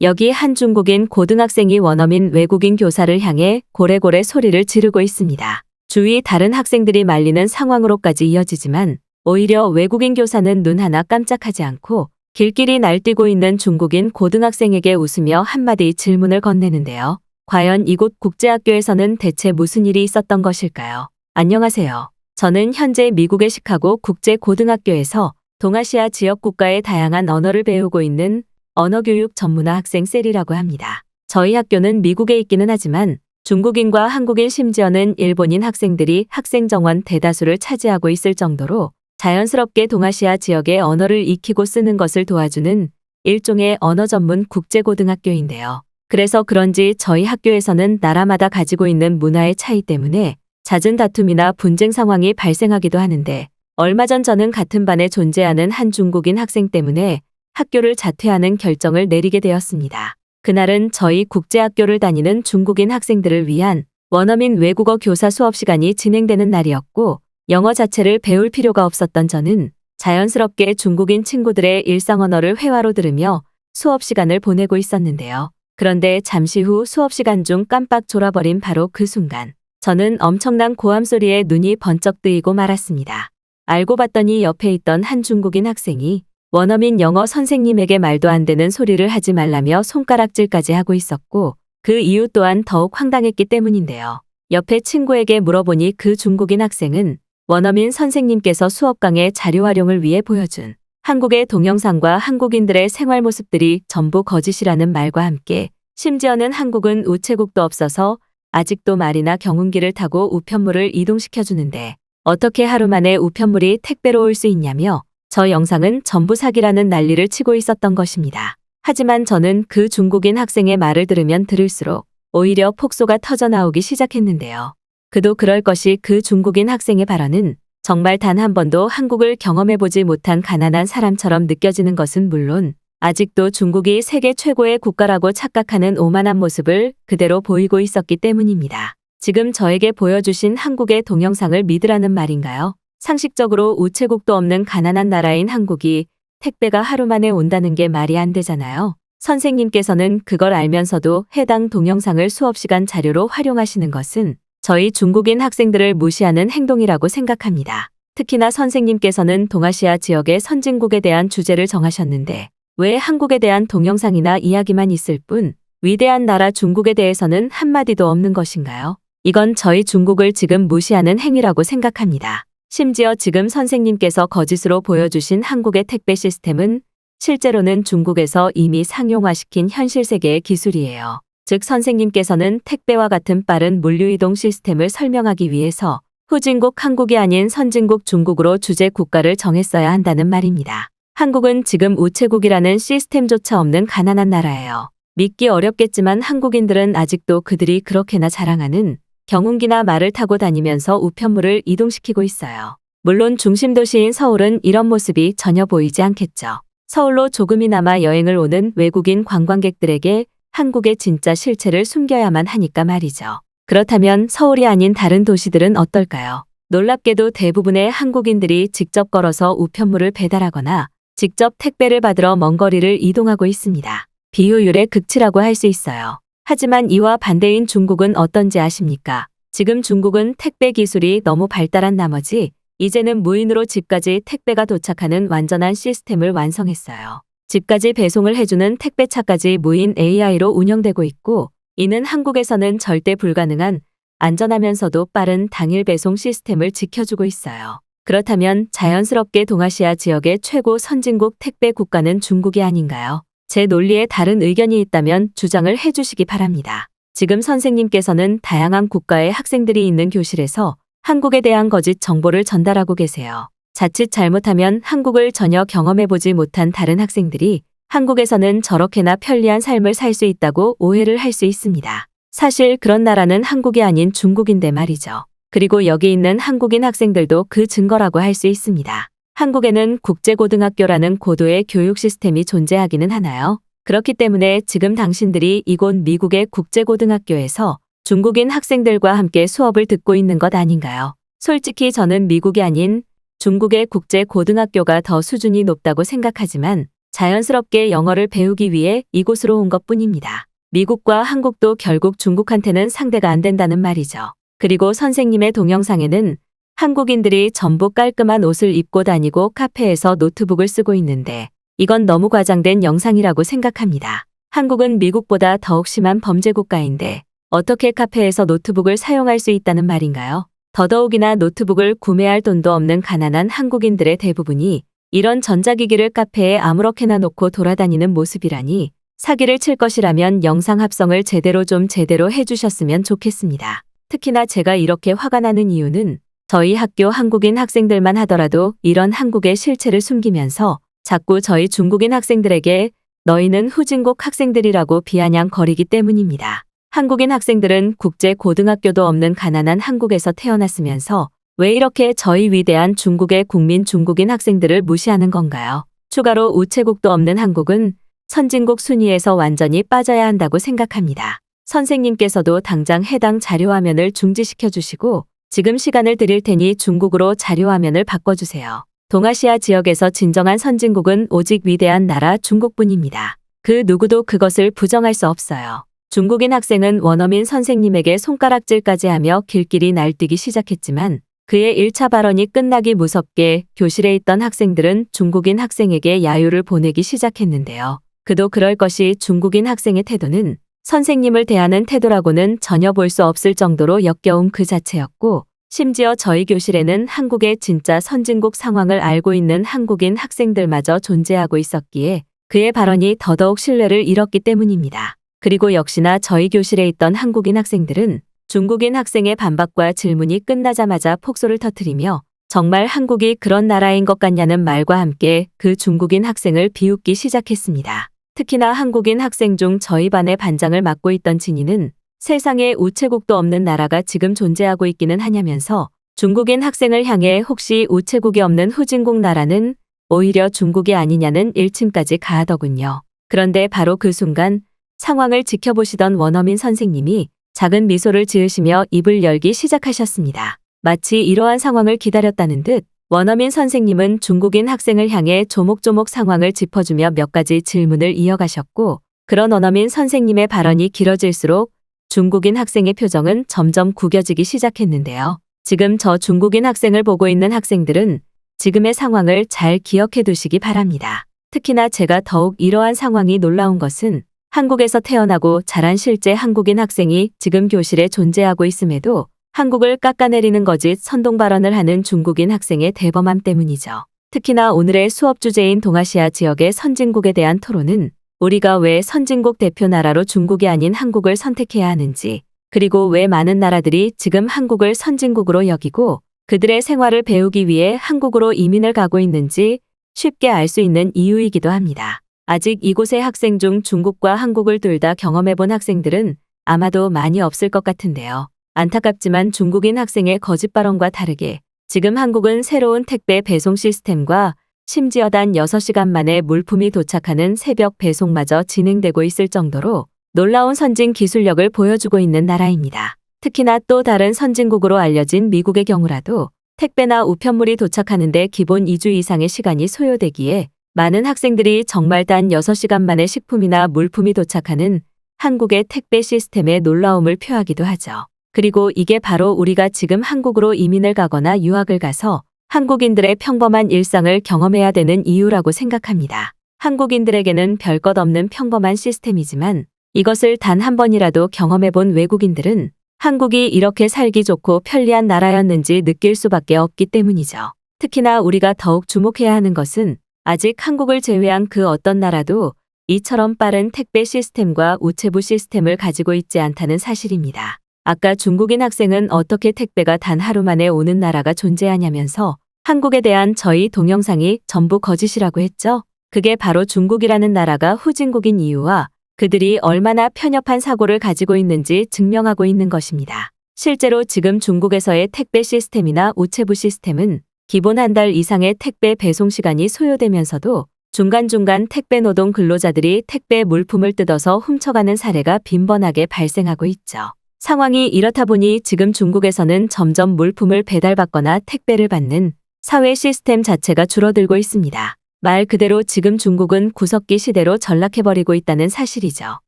여기 한 중국인 고등학생이 원어민 외국인 교사를 향해 고래고래 소리를 지르고 있습니다. 주위 다른 학생들이 말리는 상황으로까지 이어지지만 오히려 외국인 교사는 눈 하나 깜짝하지 않고 길길이 날뛰고 있는 중국인 고등학생에게 웃으며 한마디 질문을 건네는데요. 과연 이곳 국제학교에서는 대체 무슨 일이 있었던 것일까요? 안녕하세요. 저는 현재 미국의 시카고 국제고등학교에서 동아시아 지역 국가의 다양한 언어를 배우고 있는 언어교육 전문화 학생 셀이라고 합니다. 저희 학교는 미국에 있기는 하지만 중국인과 한국인 심지어는 일본인 학생들이 학생 정원 대다수를 차지하고 있을 정도로 자연스럽게 동아시아 지역의 언어를 익히고 쓰는 것을 도와주는 일종의 언어 전문 국제고등학교인데요. 그래서 그런지 저희 학교에서는 나라마다 가지고 있는 문화의 차이 때문에 잦은 다툼이나 분쟁 상황이 발생하기도 하는데 얼마 전 저는 같은 반에 존재하는 한 중국인 학생 때문에 학교를 자퇴하는 결정을 내리게 되었습니다. 그날은 저희 국제학교를 다니는 중국인 학생들을 위한 원어민 외국어 교사 수업 시간이 진행되는 날이었고 영어 자체를 배울 필요가 없었던 저는 자연스럽게 중국인 친구들의 일상 언어를 회화로 들으며 수업 시간을 보내고 있었는데요. 그런데 잠시 후 수업 시간 중 깜빡 졸아버린 바로 그 순간 저는 엄청난 고함 소리에 눈이 번쩍 뜨이고 말았습니다. 알고 봤더니 옆에 있던 한 중국인 학생이 원어민 영어 선생님에게 말도 안 되는 소리를 하지 말라며 손가락질까지 하고 있었고 그 이유 또한 더욱 황당했기 때문인데요. 옆에 친구에게 물어보니 그 중국인 학생은 원어민 선생님께서 수업 강의 자료 활용을 위해 보여준 한국의 동영상과 한국인들의 생활 모습들이 전부 거짓이라는 말과 함께 심지어는 한국은 우체국도 없어서 아직도 말이나 경운기를 타고 우편물을 이동시켜주는데 어떻게 하루 만에 우편물이 택배로 올 수 있냐며 저 영상은 전부 사기라는 난리를 치고 있었던 것입니다. 하지만 저는 그 중국인 학생의 말을 들으면 들을수록 오히려 폭소가 터져나오기 시작했는데요. 그도 그럴 것이 그 중국인 학생의 발언은 정말 단 한 번도 한국을 경험해보지 못한 가난한 사람처럼 느껴지는 것은 물론 아직도 중국이 세계 최고의 국가라고 착각하는 오만한 모습을 그대로 보이고 있었기 때문입니다. 지금 저에게 보여주신 한국의 동영상을 믿으라는 말인가요? 상식적으로 우체국도 없는 가난한 나라인 한국이 택배가 하루 만에 온다는 게 말이 안 되잖아요. 선생님께서는 그걸 알면서도 해당 동영상을 수업시간 자료로 활용하시는 것은 저희 중국인 학생들을 무시하는 행동이라고 생각합니다. 특히나 선생님께서는 동아시아 지역의 선진국에 대한 주제를 정하셨는데 왜 한국에 대한 동영상이나 이야기만 있을 뿐 위대한 나라 중국에 대해서는 한마디도 없는 것인가요? 이건 저희 중국을 지금 무시하는 행위라고 생각합니다. 심지어 지금 선생님께서 거짓으로 보여주신 한국의 택배 시스템은 실제로는 중국에서 이미 상용화시킨 현실 세계의 기술이에요. 즉 선생님께서는 택배와 같은 빠른 물류이동 시스템을 설명하기 위해서 후진국 한국이 아닌 선진국 중국으로 주재 국가를 정했어야 한다는 말입니다. 한국은 지금 우체국이라는 시스템조차 없는 가난한 나라예요. 믿기 어렵겠지만 한국인들은 아직도 그들이 그렇게나 자랑하는 경운기나 말을 타고 다니면서 우편물을 이동시키고 있어요. 물론 중심 도시인 서울은 이런 모습이 전혀 보이지 않겠죠. 서울로 조금이나마 여행을 오는 외국인 관광객들에게 한국의 진짜 실체를 숨겨야만 하니까 말이죠. 그렇다면 서울이 아닌 다른 도시들은 어떨까요? 놀랍게도 대부분의 한국인들이 직접 걸어서 우편물을 배달하거나 직접 택배를 받으러 먼 거리를 이동하고 있습니다. 비효율의 극치라고 할 수 있어요. 하지만 이와 반대인 중국은 어떤지 아십니까? 지금 중국은 택배 기술이 너무 발달한 나머지 이제는 무인으로 집까지 택배가 도착하는 완전한 시스템을 완성했어요. 집까지 배송을 해주는 택배차까지 무인 AI로 운영되고 있고 이는 한국에서는 절대 불가능한 안전하면서도 빠른 당일 배송 시스템을 지켜주고 있어요. 그렇다면 자연스럽게 동아시아 지역의 최고 선진국 택배 국가는 중국이 아닌가요? 제 논리에 다른 의견이 있다면 주장을 해주시기 바랍니다. 지금 선생님께서는 다양한 국가의 학생들이 있는 교실에서 한국에 대한 거짓 정보를 전달하고 계세요. 자칫 잘못하면 한국을 전혀 경험해보지 못한 다른 학생들이 한국에서는 저렇게나 편리한 삶을 살 수 있다고 오해를 할 수 있습니다. 사실 그런 나라는 한국이 아닌 중국인데 말이죠. 그리고 여기 있는 한국인 학생들도 그 증거라고 할 수 있습니다. 한국에는 국제고등학교라는 고도의 교육 시스템이 존재하기는 하나요? 그렇기 때문에 지금 당신들이 이곳 미국의 국제고등학교에서 중국인 학생들과 함께 수업을 듣고 있는 것 아닌가요? 솔직히 저는 미국이 아닌 중국의 국제고등학교가 더 수준이 높다고 생각하지만 자연스럽게 영어를 배우기 위해 이곳으로 온 것뿐입니다. 미국과 한국도 결국 중국한테는 상대가 안 된다는 말이죠. 그리고 선생님의 동영상에는 한국인들이 전부 깔끔한 옷을 입고 다니고 카페에서 노트북을 쓰고 있는데 이건 너무 과장된 영상이라고 생각합니다. 한국은 미국보다 더욱 심한 범죄 국가인데 어떻게 카페에서 노트북을 사용할 수 있다는 말인가요? 더더욱이나 노트북을 구매할 돈도 없는 가난한 한국인들의 대부분이 이런 전자기기를 카페에 아무렇게나 놓고 돌아다니는 모습이라니 사기를 칠 것이라면 영상 합성을 제대로 해주셨으면 좋겠습니다. 특히나 제가 이렇게 화가 나는 이유는 저희 학교 한국인 학생들만 하더라도 이런 한국의 실체를 숨기면서 자꾸 저희 중국인 학생들에게 너희는 후진국 학생들이라고 비아냥거리기 때문입니다. 한국인 학생들은 국제 고등학교도 없는 가난한 한국에서 태어났으면서 왜 이렇게 저희 위대한 중국의 국민 중국인 학생들을 무시하는 건가요? 추가로 우체국도 없는 한국은 선진국 순위에서 완전히 빠져야 한다고 생각합니다. 선생님께서도 당장 해당 자료화면을 중지시켜 주시고 지금 시간을 드릴 테니 중국으로 자료화면을 바꿔주세요. 동아시아 지역에서 진정한 선진국은 오직 위대한 나라 중국뿐입니다. 그 누구도 그것을 부정할 수 없어요. 중국인 학생은 원어민 선생님에게 손가락질까지 하며 길길이 날뛰기 시작했지만 그의 1차 발언이 끝나기 무섭게 교실에 있던 학생들은 중국인 학생에게 야유를 보내기 시작했는데요. 그도 그럴 것이 중국인 학생의 태도는 선생님을 대하는 태도라고는 전혀 볼 수 없을 정도로 역겨움 그 자체였고 심지어 저희 교실에는 한국의 진짜 선진국 상황을 알고 있는 한국인 학생들마저 존재하고 있었기에 그의 발언이 더더욱 신뢰를 잃었기 때문입니다. 그리고 역시나 저희 교실에 있던 한국인 학생들은 중국인 학생의 반박과 질문이 끝나자마자 폭소를 터뜨리며 정말 한국이 그런 나라인 것 같냐는 말과 함께 그 중국인 학생을 비웃기 시작했습니다. 특히나 한국인 학생 중 저희 반의 반장을 맡고 있던 진이는 세상에 우체국도 없는 나라가 지금 존재하고 있기는 하냐면서 중국인 학생을 향해 혹시 우체국이 없는 후진국 나라는 오히려 중국이 아니냐는 일침까지 가하더군요. 그런데 바로 그 순간 상황을 지켜보시던 원어민 선생님이 작은 미소를 지으시며 입을 열기 시작하셨습니다. 마치 이러한 상황을 기다렸다는 듯 원어민 선생님은 중국인 학생을 향해 조목조목 상황을 짚어주며 몇 가지 질문을 이어가셨고 그런 원어민 선생님의 발언이 길어질수록 중국인 학생의 표정은 점점 구겨지기 시작했는데요. 지금 저 중국인 학생을 보고 있는 학생들은 지금의 상황을 잘 기억해 두시기 바랍니다. 특히나 제가 더욱 이러한 상황이 놀라운 것은 한국에서 태어나고 자란 실제 한국인 학생이 지금 교실에 존재하고 있음에도 한국을 깎아내리는 거짓 선동 발언을 하는 중국인 학생의 대범함 때문이죠. 특히나 오늘의 수업 주제인 동아시아 지역의 선진국에 대한 토론은 우리가 왜 선진국 대표 나라로 중국이 아닌 한국을 선택해야 하는지, 그리고 왜 많은 나라들이 지금 한국을 선진국으로 여기고 그들의 생활을 배우기 위해 한국으로 이민을 가고 있는지 쉽게 알 수 있는 이유이기도 합니다. 아직 이곳의 학생 중 중국과 한국을 둘 다 경험해본 학생들은 아마도 많이 없을 것 같은데요. 안타깝지만 중국인 학생의 거짓 발언과 다르게 지금 한국은 새로운 택배 배송 시스템과 심지어 단 6시간 만에 물품이 도착하는 새벽 배송마저 진행되고 있을 정도로 놀라운 선진 기술력을 보여주고 있는 나라입니다. 특히나 또 다른 선진국으로 알려진 미국의 경우라도 택배나 우편물이 도착하는데 기본 2주 이상의 시간이 소요되기에 많은 학생들이 정말 단 6시간 만에 식품이나 물품이 도착하는 한국의 택배 시스템의 놀라움을 표하기도 하죠. 그리고 이게 바로 우리가 지금 한국으로 이민을 가거나 유학을 가서 한국인들의 평범한 일상을 경험해야 되는 이유라고 생각합니다. 한국인들에게는 별것 없는 평범한 시스템이지만 이것을 단 한 번이라도 경험해본 외국인들은 한국이 이렇게 살기 좋고 편리한 나라였는지 느낄 수밖에 없기 때문이죠. 특히나 우리가 더욱 주목해야 하는 것은 아직 한국을 제외한 그 어떤 나라도 이처럼 빠른 택배 시스템과 우체부 시스템을 가지고 있지 않다는 사실입니다. 아까 중국인 학생은 어떻게 택배가 단 하루 만에 오는 나라가 존재하냐면서 한국에 대한 저희 동영상이 전부 거짓이라고 했죠. 그게 바로 중국이라는 나라가 후진국인 이유와 그들이 얼마나 편협한 사고를 가지고 있는지 증명하고 있는 것입니다. 실제로 지금 중국에서의 택배 시스템이나 우체부 시스템은 기본 한 달 이상의 택배 배송 시간이 소요되면서도 중간중간 택배 노동 근로자들이 택배 물품을 뜯어서 훔쳐가는 사례가 빈번하게 발생하고 있죠. 상황이 이렇다 보니 지금 중국에서는 점점 물품을 배달받거나 택배를 받는 사회 시스템 자체가 줄어들고 있습니다. 말 그대로 지금 중국은 구석기 시대로 전락해버리고 있다는 사실이죠.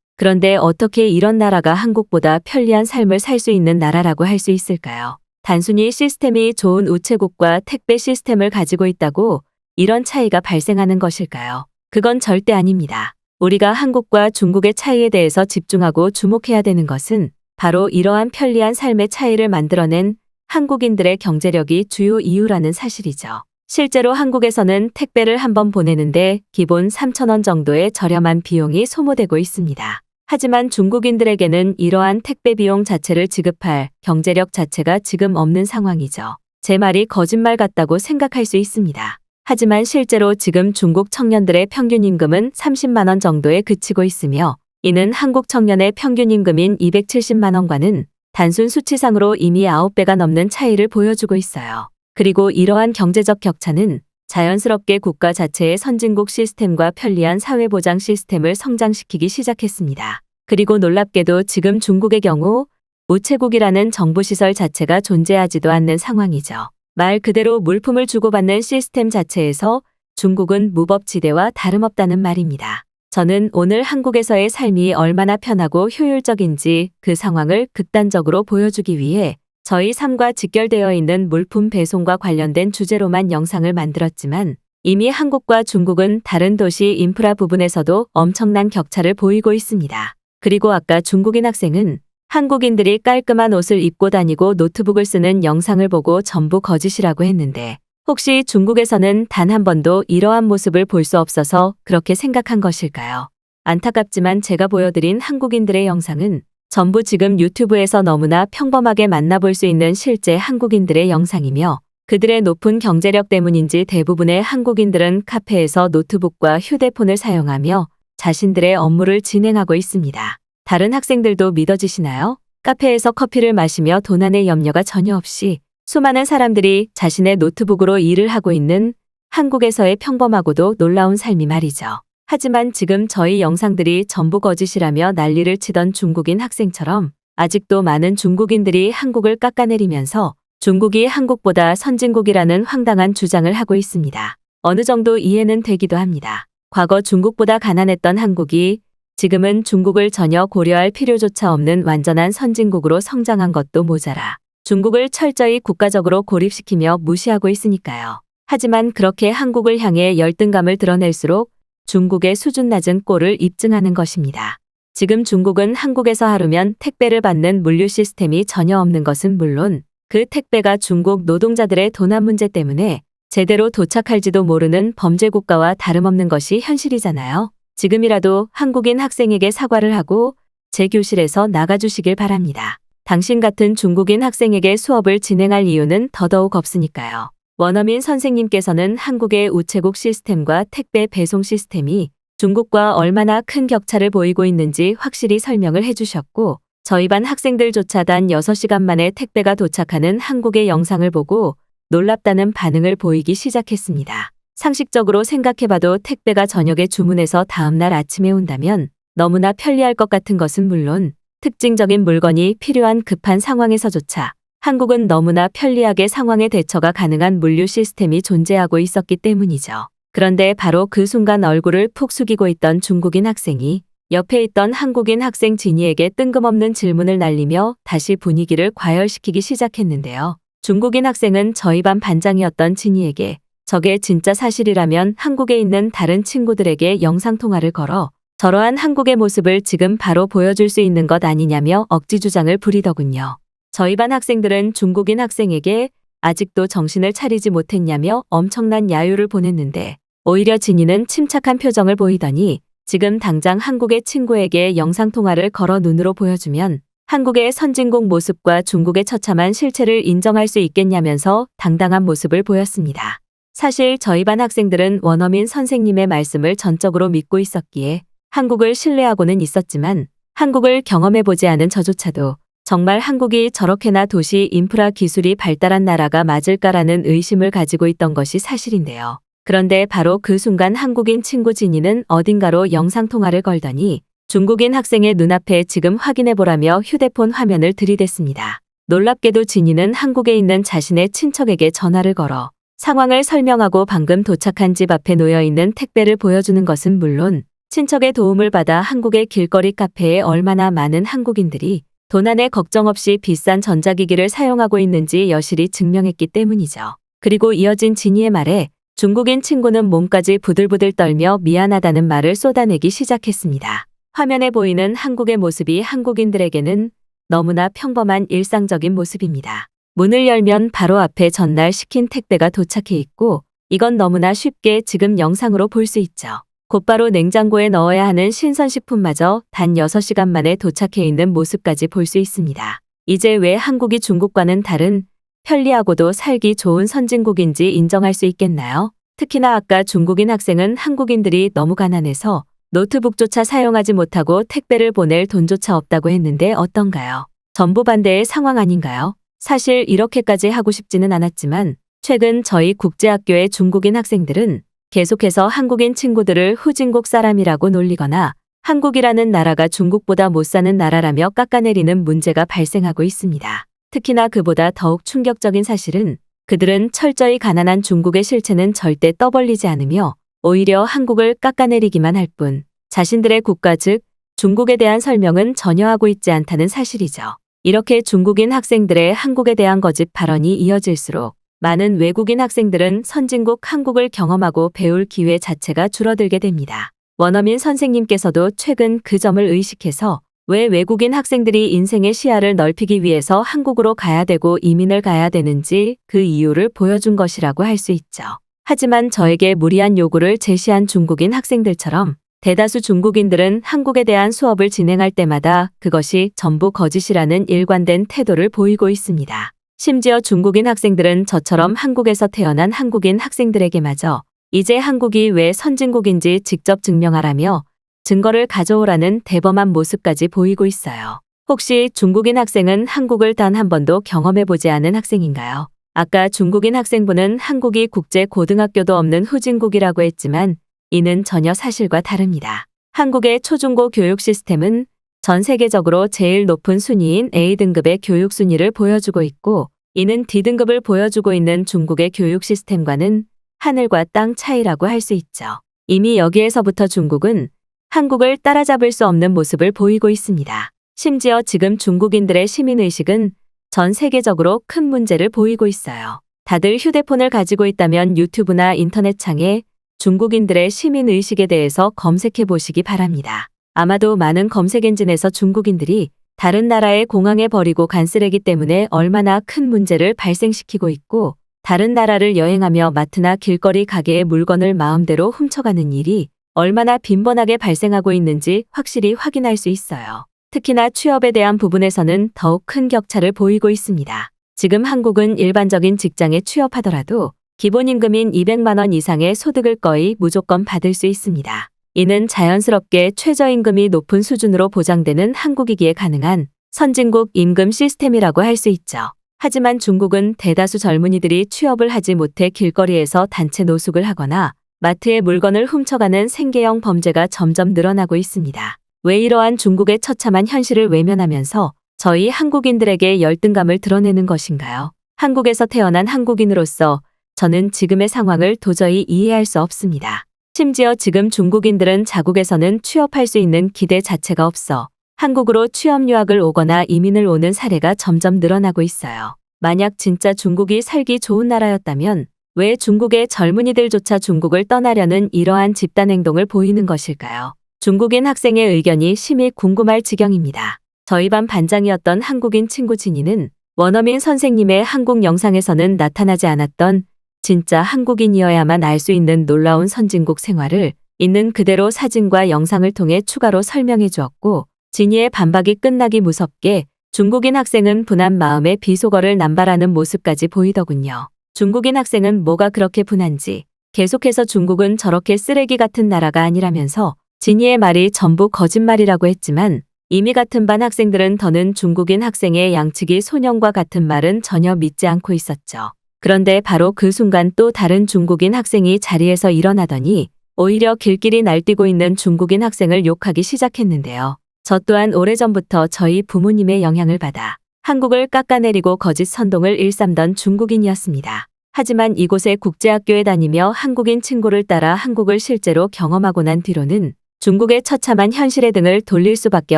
그런데 어떻게 이런 나라가 한국보다 편리한 삶을 살 수 있는 나라라고 할 수 있을까요? 단순히 시스템이 좋은 우체국과 택배 시스템을 가지고 있다고 이런 차이가 발생하는 것일까요? 그건 절대 아닙니다. 우리가 한국과 중국의 차이에 대해서 집중하고 주목해야 되는 것은 바로 이러한 편리한 삶의 차이를 만들어낸 한국인들의 경제력이 주요 이유라는 사실이죠. 실제로 한국에서는 택배를 한번 보내는데 기본 3,000원 정도의 저렴한 비용이 소모되고 있습니다. 하지만 중국인들에게는 이러한 택배 비용 자체를 지급할 경제력 자체가 지금 없는 상황이죠. 제 말이 거짓말 같다고 생각할 수 있습니다. 하지만 실제로 지금 중국 청년들의 평균 임금은 30만 원 정도에 그치고 있으며 이는 한국 청년의 평균 임금인 270만 원과는 단순 수치상으로 이미 9배가 넘는 차이를 보여주고 있어요. 그리고 이러한 경제적 격차는 자연스럽게 국가 자체의 선진국 시스템과 편리한 사회보장 시스템을 성장시키기 시작했습니다. 그리고 놀랍게도 지금 중국의 경우 우체국이라는 정부시설 자체가 존재하지도 않는 상황이죠. 말 그대로 물품을 주고받는 시스템 자체에서 중국은 무법지대와 다름없다는 말입니다. 저는 오늘 한국에서의 삶이 얼마나 편하고 효율적인지 그 상황을 극단적으로 보여주기 위해 저희 삶과 직결되어 있는 물품 배송과 관련된 주제로만 영상을 만들었지만 이미 한국과 중국은 다른 도시 인프라 부분에서도 엄청난 격차를 보이고 있습니다. 그리고 아까 중국인 학생은 한국인들이 깔끔한 옷을 입고 다니고 노트북을 쓰는 영상을 보고 전부 거짓이라고 했는데 혹시 중국에서는 단 한 번도 이러한 모습을 볼 수 없어서 그렇게 생각한 것일까요? 안타깝지만 제가 보여드린 한국인들의 영상은 전부 지금 유튜브에서 너무나 평범하게 만나볼 수 있는 실제 한국인들의 영상이며 그들의 높은 경제력 때문인지 대부분의 한국인들은 카페에서 노트북과 휴대폰을 사용하며 자신들의 업무를 진행하고 있습니다. 다른 학생들도 믿어지시나요? 카페에서 커피를 마시며 도난의 염려가 전혀 없이 수많은 사람들이 자신의 노트북으로 일을 하고 있는 한국에서의 평범하고도 놀라운 삶이 말이죠. 하지만 지금 저희 영상들이 전부 거짓이라며 난리를 치던 중국인 학생처럼 아직도 많은 중국인들이 한국을 깎아내리면서 중국이 한국보다 선진국이라는 황당한 주장을 하고 있습니다. 어느 정도 이해는 되기도 합니다. 과거 중국보다 가난했던 한국이 지금은 중국을 전혀 고려할 필요조차 없는 완전한 선진국으로 성장한 것도 모자라 중국을 철저히 국가적으로 고립시키며 무시하고 있으니까요. 하지만 그렇게 한국을 향해 열등감을 드러낼수록 중국의 수준 낮은 꼴을 입증하는 것입니다. 지금 중국은 한국에서 하루면 택배를 받는 물류 시스템이 전혀 없는 것은 물론 그 택배가 중국 노동자들의 도난 문제 때문에 제대로 도착할지도 모르는 범죄 국가와 다름없는 것이 현실이잖아요. 지금이라도 한국인 학생에게 사과를 하고 제 교실에서 나가주시길 바랍니다. 당신 같은 중국인 학생에게 수업을 진행할 이유는 더더욱 없으니까요. 원어민 선생님께서는 한국의 우체국 시스템과 택배 배송 시스템이 중국과 얼마나 큰 격차를 보이고 있는지 확실히 설명을 해주셨고 저희 반 학생들조차 단 6시간 만에 택배가 도착하는 한국의 영상을 보고 놀랍다는 반응을 보이기 시작했습니다. 상식적으로 생각해봐도 택배가 저녁에 주문해서 다음날 아침에 온다면 너무나 편리할 것 같은 것은 물론 특징적인 물건이 필요한 급한 상황에서조차 한국은 너무나 편리하게 상황에 대처가 가능한 물류 시스템이 존재하고 있었기 때문이죠. 그런데 바로 그 순간 얼굴을 푹 숙이고 있던 중국인 학생이 옆에 있던 한국인 학생 진이에게 뜬금없는 질문을 날리며 다시 분위기를 과열시키기 시작했는데요. 중국인 학생은 저희 반 반장이었던 진이에게 저게 진짜 사실이라면 한국에 있는 다른 친구들에게 영상통화를 걸어 저러한 한국의 모습을 지금 바로 보여줄 수 있는 것 아니냐며 억지 주장을 부리더군요. 저희 반 학생들은 중국인 학생에게 아직도 정신을 차리지 못했냐며 엄청난 야유를 보냈는데 오히려 진이는 침착한 표정을 보이더니 지금 당장 한국의 친구에게 영상통화를 걸어 눈으로 보여주면 한국의 선진국 모습과 중국의 처참한 실체를 인정할 수 있겠냐면서 당당한 모습을 보였습니다. 사실 저희 반 학생들은 원어민 선생님의 말씀을 전적으로 믿고 있었기에 한국을 신뢰하고는 있었지만 한국을 경험해보지 않은 저조차도 정말 한국이 저렇게나 도시 인프라 기술이 발달한 나라가 맞을까라는 의심을 가지고 있던 것이 사실인데요. 그런데 바로 그 순간 한국인 친구 진이는 어딘가로 영상통화를 걸더니 중국인 학생의 눈앞에 지금 확인해보라며 휴대폰 화면을 들이댔습니다. 놀랍게도 진이는 한국에 있는 자신의 친척에게 전화를 걸어 상황을 설명하고 방금 도착한 집 앞에 놓여있는 택배를 보여주는 것은 물론 친척의 도움을 받아 한국의 길거리 카페에 얼마나 많은 한국인들이 도난에 걱정 없이 비싼 전자기기를 사용하고 있는지 여실히 증명했기 때문이죠. 그리고 이어진 진이의 말에 중국인 친구는 몸까지 부들부들 떨며 미안하다는 말을 쏟아내기 시작했습니다. 화면에 보이는 한국의 모습이 한국인들에게는 너무나 평범한 일상적인 모습입니다. 문을 열면 바로 앞에 전날 시킨 택배가 도착해 있고 이건 너무나 쉽게 지금 영상으로 볼 수 있죠. 곧바로 냉장고에 넣어야 하는 신선식품마저 단 6시간 만에 도착해 있는 모습까지 볼 수 있습니다. 이제 왜 한국이 중국과는 다른 편리하고도 살기 좋은 선진국인지 인정할 수 있겠나요? 특히나 아까 중국인 학생은 한국인들이 너무 가난해서 노트북조차 사용하지 못하고 택배를 보낼 돈조차 없다고 했는데 어떤가요? 전부 반대의 상황 아닌가요? 사실 이렇게까지 하고 싶지는 않았지만 최근 저희 국제학교의 중국인 학생들은 계속해서 한국인 친구들을 후진국 사람이라고 놀리거나 한국이라는 나라가 중국보다 못 사는 나라라며 깎아내리는 문제가 발생하고 있습니다. 특히나 그보다 더욱 충격적인 사실은 그들은 철저히 가난한 중국의 실체는 절대 떠벌리지 않으며 오히려 한국을 깎아내리기만 할 뿐 자신들의 국가 즉 중국에 대한 설명은 전혀 하고 있지 않다는 사실이죠. 이렇게 중국인 학생들의 한국에 대한 거짓 발언이 이어질수록 많은 외국인 학생들은 선진국 한국을 경험하고 배울 기회 자체가 줄어들게 됩니다. 원어민 선생님께서도 최근 그 점을 의식해서 왜 외국인 학생들이 인생의 시야를 넓히기 위해서 한국으로 가야 되고 이민을 가야 되는지 그 이유를 보여준 것이라고 할 수 있죠. 하지만 저에게 무리한 요구를 제시한 중국인 학생들처럼 대다수 중국인들은 한국에 대한 수업을 진행할 때마다 그것이 전부 거짓이라는 일관된 태도를 보이고 있습니다. 심지어 중국인 학생들은 저처럼 한국에서 태어난 한국인 학생들에게마저 이제 한국이 왜 선진국인지 직접 증명하라며 증거를 가져오라는 대범한 모습까지 보이고 있어요. 혹시 중국인 학생은 한국을 단 한 번도 경험해보지 않은 학생인가요? 아까 중국인 학생분은 한국이 국제고등학교도 없는 후진국이라고 했지만 이는 전혀 사실과 다릅니다. 한국의 초중고 교육 시스템은 전 세계적으로 제일 높은 순위인 A등급의 교육 순위를 보여주고 있고 이는 D등급을 보여주고 있는 중국의 교육 시스템과는 하늘과 땅 차이라고 할 수 있죠. 이미 여기에서부터 중국은 한국을 따라잡을 수 없는 모습을 보이고 있습니다. 심지어 지금 중국인들의 시민의식은 전 세계적으로 큰 문제를 보이고 있어요. 다들 휴대폰을 가지고 있다면 유튜브나 인터넷창에 중국인들의 시민의식에 대해서 검색해 보시기 바랍니다. 아마도 많은 검색 엔진에서 중국인들이 다른 나라의 공항에 버리고 간 쓰레기 때문에 얼마나 큰 문제를 발생시키고 있고 다른 나라를 여행하며 마트나 길거리 가게의 물건을 마음대로 훔쳐가는 일이 얼마나 빈번하게 발생하고 있는지 확실히 확인할 수 있어요. 특히나 취업에 대한 부분에서는 더욱 큰 격차를 보이고 있습니다. 지금 한국은 일반적인 직장에 취업하더라도 기본임금인 200만 원 이상의 소득을 거의 무조건 받을 수 있습니다. 이는 자연스럽게 최저임금이 높은 수준으로 보장되는 한국이기에 가능한 선진국 임금 시스템이라고 할 수 있죠. 하지만 중국은 대다수 젊은이들이 취업을 하지 못해 길거리에서 단체 노숙을 하거나 마트의 물건을 훔쳐가는 생계형 범죄가 점점 늘어나고 있습니다. 왜 이러한 중국의 처참한 현실을 외면하면서 저희 한국인들에게 열등감을 드러내는 것인가요? 한국에서 태어난 한국인으로서 저는 지금의 상황을 도저히 이해할 수 없습니다. 심지어 지금 중국인들은 자국에서는 취업할 수 있는 기대 자체가 없어 한국으로 취업 유학을 오거나 이민을 오는 사례가 점점 늘어나고 있어요. 만약 진짜 중국이 살기 좋은 나라였다면 왜 중국의 젊은이들조차 중국을 떠나려는 이러한 집단 행동을 보이는 것일까요? 중국인 학생의 의견이 심히 궁금할 지경입니다. 저희 반 반장이었던 한국인 친구 진이는 원어민 선생님의 한국 영상에서는 나타나지 않았던 진짜 한국인이어야만 알 수 있는 놀라운 선진국 생활을 있는 그대로 사진과 영상을 통해 추가로 설명해 주었고 진이의 반박이 끝나기 무섭게 중국인 학생은 분한 마음에 비속어를 남발하는 모습까지 보이더군요. 중국인 학생은 뭐가 그렇게 분한지 계속해서 중국은 저렇게 쓰레기 같은 나라가 아니라면서 진이의 말이 전부 거짓말이라고 했지만 이미 같은 반 학생들은 더는 중국인 학생의 양치기 소년과 같은 말은 전혀 믿지 않고 있었죠. 그런데 바로 그 순간 또 다른 중국인 학생이 자리에서 일어나더니 오히려 길길이 날뛰고 있는 중국인 학생을 욕하기 시작했는데요. 저 또한 오래전부터 저희 부모님의 영향을 받아 한국을 깎아내리고 거짓 선동을 일삼던 중국인이었습니다. 하지만 이곳의 국제학교에 다니며 한국인 친구를 따라 한국을 실제로 경험하고 난 뒤로는 중국의 처참한 현실의 등을 돌릴 수밖에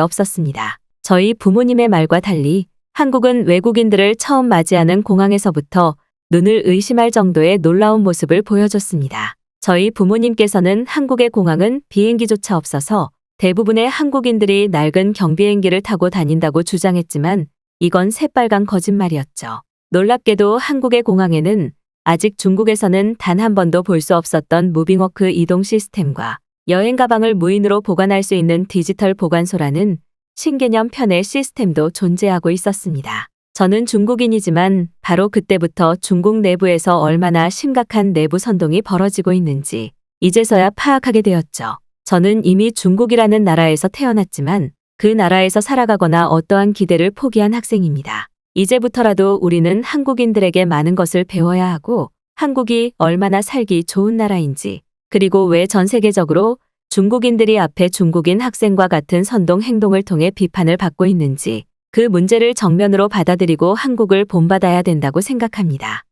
없었습니다. 저희 부모님의 말과 달리 한국은 외국인들을 처음 맞이하는 공항에서부터 눈을 의심할 정도의 놀라운 모습을 보여줬습니다. 저희 부모님께서는 한국의 공항은 비행기조차 없어서 대부분의 한국인들이 낡은 경비행기를 타고 다닌다고 주장했지만 이건 새빨간 거짓말이었죠. 놀랍게도 한국의 공항에는 아직 중국에서는 단 한 번도 볼 수 없었던 무빙워크 이동 시스템과 여행 가방을 무인으로 보관할 수 있는 디지털 보관소라는 신개념 편의 시스템도 존재하고 있었습니다. 저는 중국인이지만 바로 그때부터 중국 내부에서 얼마나 심각한 내부 선동이 벌어지고 있는지 이제서야 파악하게 되었죠. 저는 이미 중국이라는 나라에서 태어났지만 그 나라에서 살아가거나 어떠한 기대를 포기한 학생입니다. 이제부터라도 우리는 한국인들에게 많은 것을 배워야 하고 한국이 얼마나 살기 좋은 나라인지 그리고 왜 전 세계적으로 중국인들이 앞에 중국인 학생과 같은 선동 행동을 통해 비판을 받고 있는지 그 문제를 정면으로 받아들이고 한국을 본받아야 된다고 생각합니다.